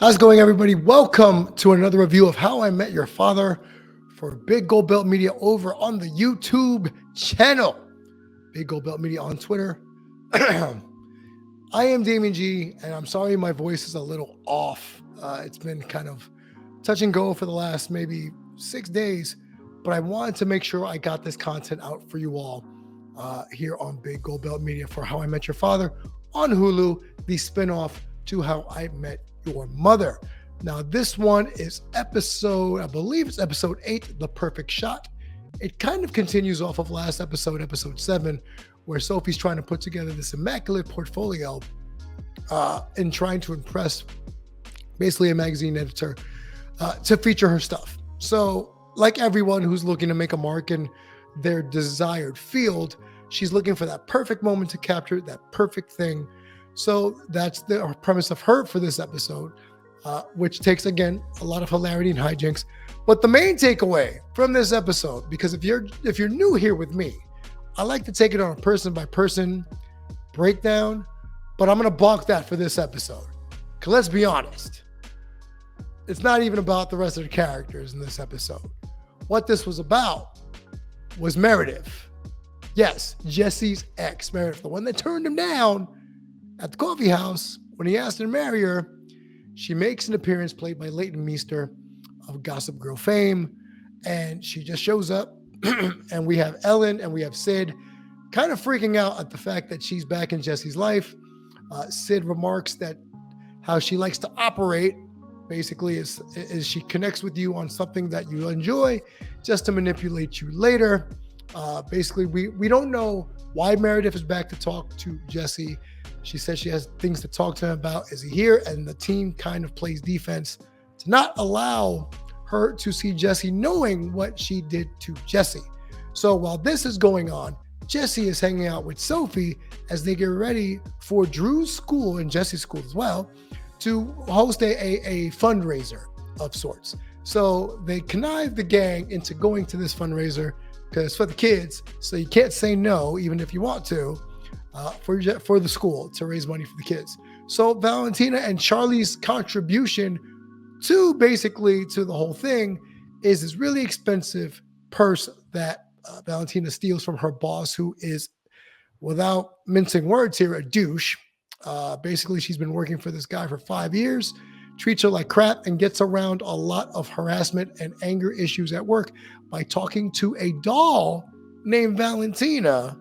How's it going, everybody? Welcome to another review of How I Met Your Father for Big Gold Belt Media over on the YouTube channel. Big Gold Belt Media on Twitter. I am Damien G, and I'm sorry my voice is a little off. It's been kind of touch and go for the last maybe 6 days, but I wanted to make sure I got this content out for you all here on Big Gold Belt Media for How I Met Your Father on HULU, the spinoff to How I Met Your Mother. Now, this one is episode 8, The Perfect Shot. It kind of continues off of last episode 7, where Sophie's trying to put together this immaculate portfolio and trying to impress basically a magazine editor to feature her stuff. So, like everyone who's looking to make a mark in their desired field, she's looking for that perfect moment to capture, that perfect thing. So that's the premise of her for this episode, which takes, again, a lot of hilarity and hijinks. But the main takeaway from this episode, because if you're new here with me, I like to take it on a person-by-person breakdown, but I'm going to balk that for this episode. Because let's be honest, it's not even about the rest of the characters in this episode. What this was about was Meredith. Yes, Jesse's ex, Meredith, the one that turned him down at the coffee house when he asked her to marry her. She makes an appearance played by Leighton Meester of Gossip Girl fame, and she just shows up, and we have Ellen and we have Sid kind of freaking out at the fact that she's back in Jesse's life. Sid remarks that how she likes to operate basically is she connects with you on something that you enjoy just to manipulate you later. Basically, we don't know why Meredith is back to talk to Jesse. She says she has things to talk to him about. Is he here? And the team kind of plays defense to not allow her to see Jesse knowing what she did to Jesse. So while this is going on, Jesse is hanging out with Sophie as they get ready for Drew's school and Jesse's school as well to host a fundraiser of sorts. So they connive the gang into going to this fundraiser because it's for the kids. So you can't say no, even if you want to. For the school to raise money for the kids. So Valentina and Charlie's contribution to the whole thing is this really expensive purse that Valentina steals from her boss, who is, without mincing words here, a douche. Basically, she's been working for this guy for 5 years, treats her like crap, and gets around a lot of harassment and anger issues at work by talking to a doll named Valentina.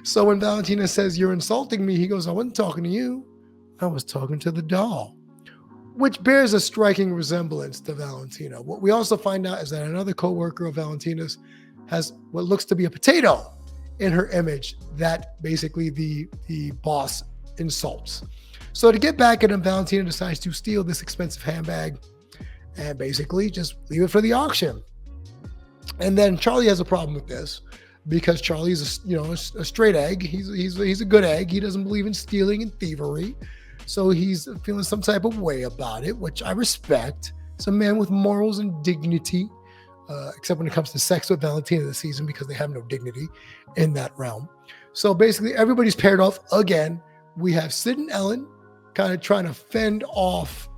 So when Valentina says, "You're insulting me," he goes, "I wasn't talking to you. I was talking to the doll," which bears a striking resemblance to Valentina. What we also find out is that another co-worker of Valentina's has what looks to be a potato in her image that basically the boss insults. So to get back at him, Valentina decides to steal this expensive handbag and basically just leave it for the auction. And then Charlie has a problem with this, because Charlie's a straight egg. He's a good egg. He doesn't believe in stealing and thievery. So he's feeling some type of way about it, which I respect. It's a man with morals and dignity, except when it comes to sex with Valentina this season, because they have no dignity in that realm. So basically everybody's paired off again. We have Sid and Ellen kind of trying to fend off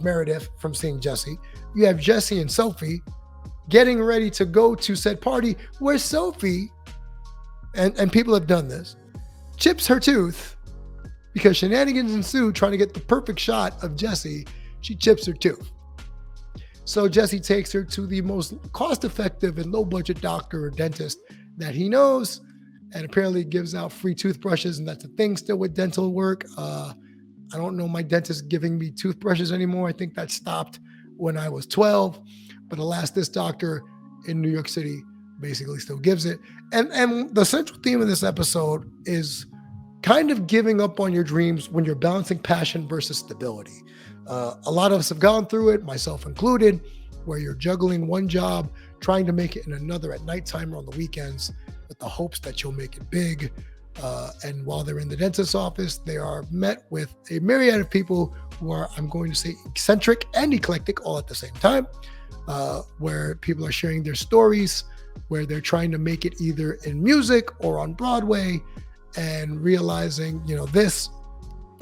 Meredith from seeing Jesse. You have Jesse and Sophie getting ready to go to said party where Sophie, and people have done this, chips her tooth because shenanigans ensue trying to get the perfect shot of Jesse. She chips her tooth. So Jesse takes her to the most cost-effective and low-budget doctor or dentist that he knows, and apparently gives out free toothbrushes, and that's a thing still with dental work. I don't know my dentist giving me toothbrushes anymore. I think that stopped when I was 12. But alas, this doctor in New York City basically still gives it. And the central theme of this episode is kind of giving up on your dreams when you're balancing passion versus stability. A lot of us have gone through it, myself included, where you're juggling one job, trying to make it in another at nighttime or on the weekends with the hopes that you'll make it big. And while they're in the dentist's office, they are met with a myriad of people who are, I'm going to say, eccentric and eclectic all at the same time. Where people are sharing their stories, where they're trying to make it either in music or on Broadway, and realizing, this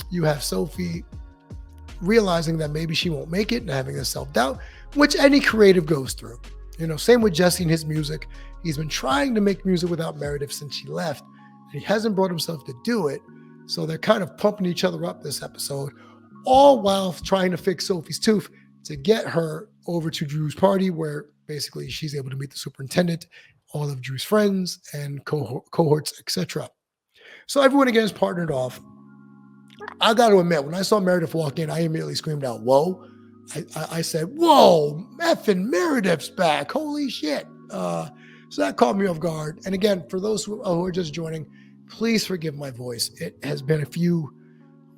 you have Sophie realizing that maybe she won't make it and having a self-doubt, which any creative goes through. Same with Jesse and his music. He's been trying to make music without Meredith since she left, and he hasn't brought himself to do it. So they're kind of pumping each other up this episode, all while trying to fix Sophie's tooth to get her over to Drew's party, where basically she's able to meet the superintendent, all of Drew's friends and cohorts, etc. So everyone again is partnered off. I got to admit, when I saw Meredith walk in, I immediately screamed out, "Whoa!" I said, "Whoa, effing Meredith's back. Holy shit." So that caught me off guard. And again, for those who are just joining, please forgive my voice. It has been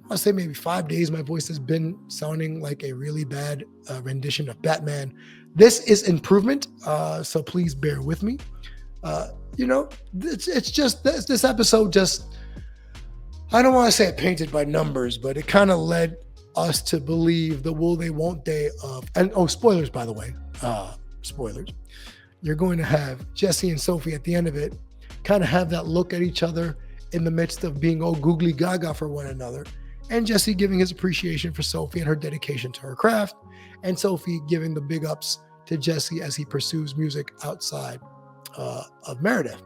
I'll say maybe 5 days. My voice has been sounding like a really bad rendition of Batman. This is improvement, so please bear with me. It's just this episode just, I don't want to say it painted by numbers, but it kind of led us to believe the will they won't they of, and spoilers, by the way, spoilers. You're going to have Jesse and Sophie at the end of it kind of have that look at each other in the midst of being all googly gaga for one another. And Jesse giving his appreciation for Sophie and her dedication to her craft, and Sophie giving the big ups to Jesse as he pursues music outside of Meredith.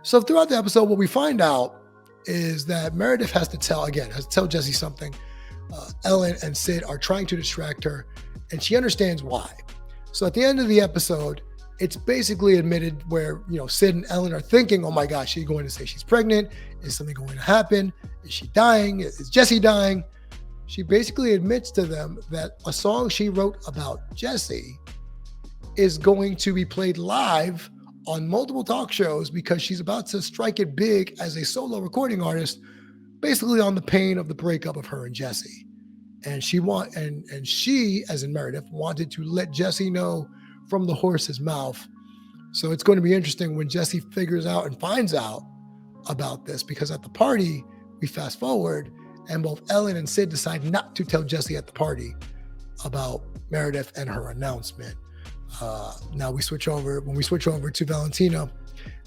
So throughout the episode, what we find out is that Meredith has to tell Jesse something. Ellen and Sid are trying to distract her, and she understands why. So at the end of the episode, it's basically admitted where, Sid and Ellen are thinking, oh my gosh, she's going to say she's pregnant. Is something going to happen? Is she dying? Is Jesse dying? She basically admits to them that a song she wrote about Jesse is going to be played live on multiple talk shows because she's about to strike it big as a solo recording artist, basically on the pain of the breakup of her and Jesse. And she, as in Meredith, wanted to let Jesse know from the horse's mouth. So it's going to be interesting when Jesse figures out and finds out about this, because at the party, we fast forward and both Ellen and Sid decide not to tell Jesse at the party about Meredith and her announcement. Now when we switch over to Valentina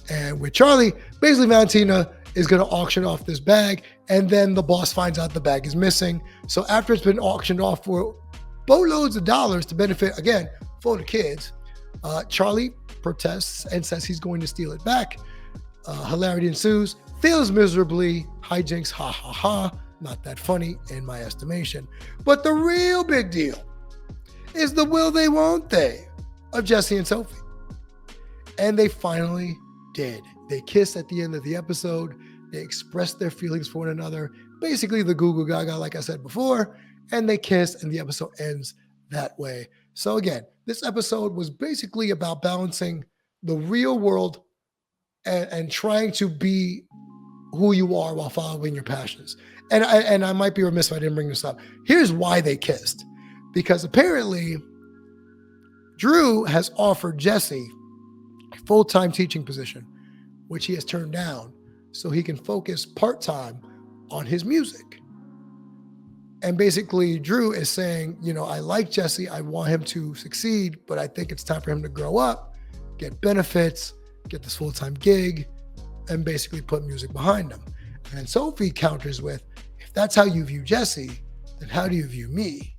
and with Charlie, basically Valentina is going to auction off this bag, and then the boss finds out the bag is missing. So after it's been auctioned off for boatloads of dollars to benefit, again, for the kids, Charlie protests and says he's going to steal it back. Hilarity ensues, fails miserably, hijinks, ha ha ha, not that funny in my estimation. But the real big deal is the will they won't they of Jesse and Sophie. And they finally did. They kissed at the end of the episode. They expressed their feelings for one another, basically the goo goo gaga like I said before, and they kiss and the episode ends that way. So again, this episode was basically about balancing the real world and trying to be who you are while following your passions. And I might be remiss if I didn't bring this up. Here's why they kissed. Because apparently Drew has offered Jesse a full-time teaching position, which he has turned down so he can focus part-time on his music. And basically Drew is saying, I like Jesse. I want him to succeed, but I think it's time for him to grow up, get benefits, get this full-time gig, and basically put music behind him. And then Sophie counters with, if that's how you view Jesse, then how do you view me?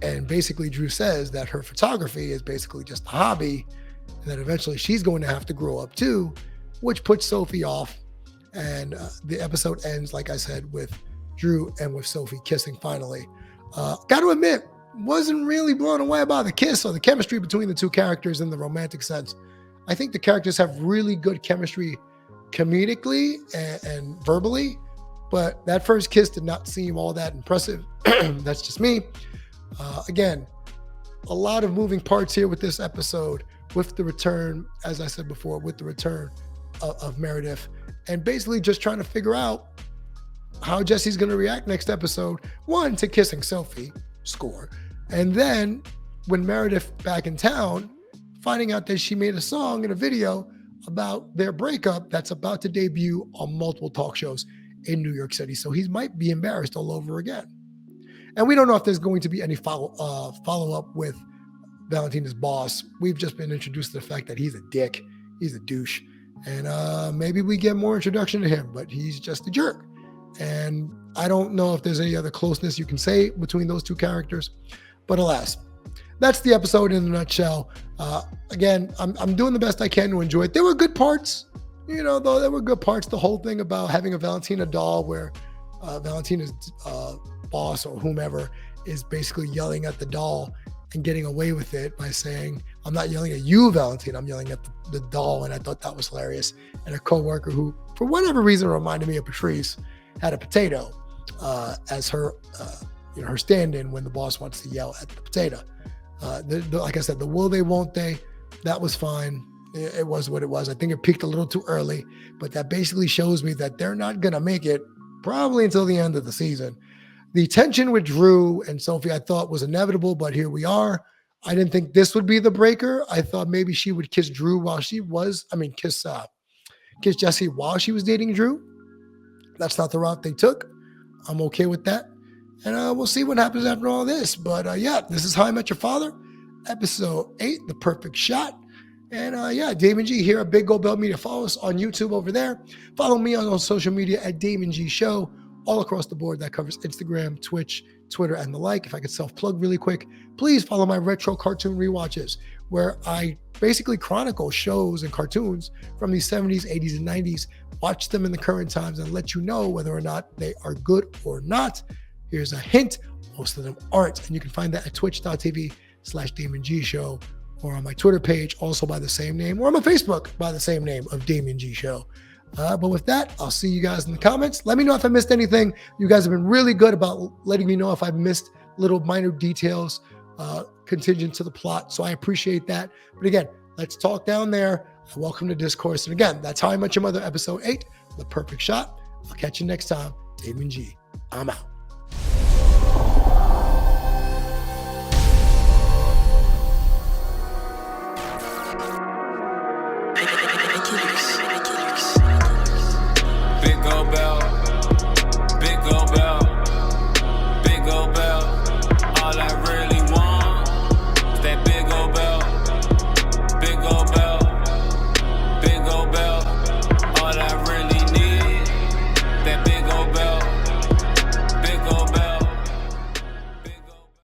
And basically Drew says that her photography is basically just a hobby, and that eventually she's going to have to grow up too, which puts Sophie off. And the episode ends, like I said, with Drew and with Sophie kissing finally. Got to admit, wasn't really blown away by the kiss or the chemistry between the two characters in the romantic sense. I think the characters have really good chemistry comedically and verbally, but that first kiss did not seem all that impressive. That's just me. Again, a lot of moving parts here with this episode, with the return, as I said before, with the return of Meredith, and basically just trying to figure out how Jesse's going to react next episode. One, to kissing Sophie, score. And then when Meredith back in town, finding out that she made a song and a video about their breakup that's about to debut on multiple talk shows in New York City. So he might be embarrassed all over again. And we don't know if there's going to be any follow-up with Valentina's boss. We've just been introduced to the fact that he's a dick. He's a douche. And maybe we get more introduction to him, but he's just a jerk. And I don't know if there's any other closeness you can say between those two characters, but alas, that's the episode in a nutshell. Again, I'm doing the best I can to enjoy it. There were good parts, though there were good parts. The whole thing about having a Valentina doll where Valentina's boss or whomever is basically yelling at the doll and getting away with it by saying, I'm not yelling at you, Valentina, I'm yelling at the doll. And I thought that was hilarious. And a coworker who, for whatever reason, reminded me of Patrice, had a potato as her her stand-in when the boss wants to yell at the potato. Like I said, the will they, won't they, that was fine. It was what it was. I think it peaked a little too early, but that basically shows me that they're not going to make it probably until the end of the season. The tension with Drew and Sophie, I thought was inevitable, but here we are. I didn't think this would be the breaker. I thought maybe she would kiss Drew while she was, kiss Jesse while she was dating Drew. That's not the route they took. I'm okay with that. And we'll see what happens after all this. But this is How I Met Your Father, episode 8, The Perfect Shot. And Damon G here at Big Gold Belt Media. Follow us on YouTube over there. Follow me on social media at Damon G Show. All across the board. That covers Instagram, Twitch, Twitter, and the like. If I could self-plug really quick, please follow my retro cartoon rewatches, where I basically chronicle shows and cartoons from the 70s, 80s, and 90s, watch them in the current times, and let you know whether or not they are good or not. Here's a hint. Most of them aren't. And you can find that at twitch.tv/Damon G Show, or on my Twitter page, also by the same name, or on my Facebook by the same name of Damon G Show. But with that, I'll see you guys in the comments. Let me know if I missed anything. You guys have been really good about letting me know if I've missed little minor details contingent to the plot. So I appreciate that. But again, let's talk down there. Welcome to Discourse. And again, that's How I Met Your Mother, episode 8, The Perfect Shot. I'll catch you next time. Damon G. I'm out. I keep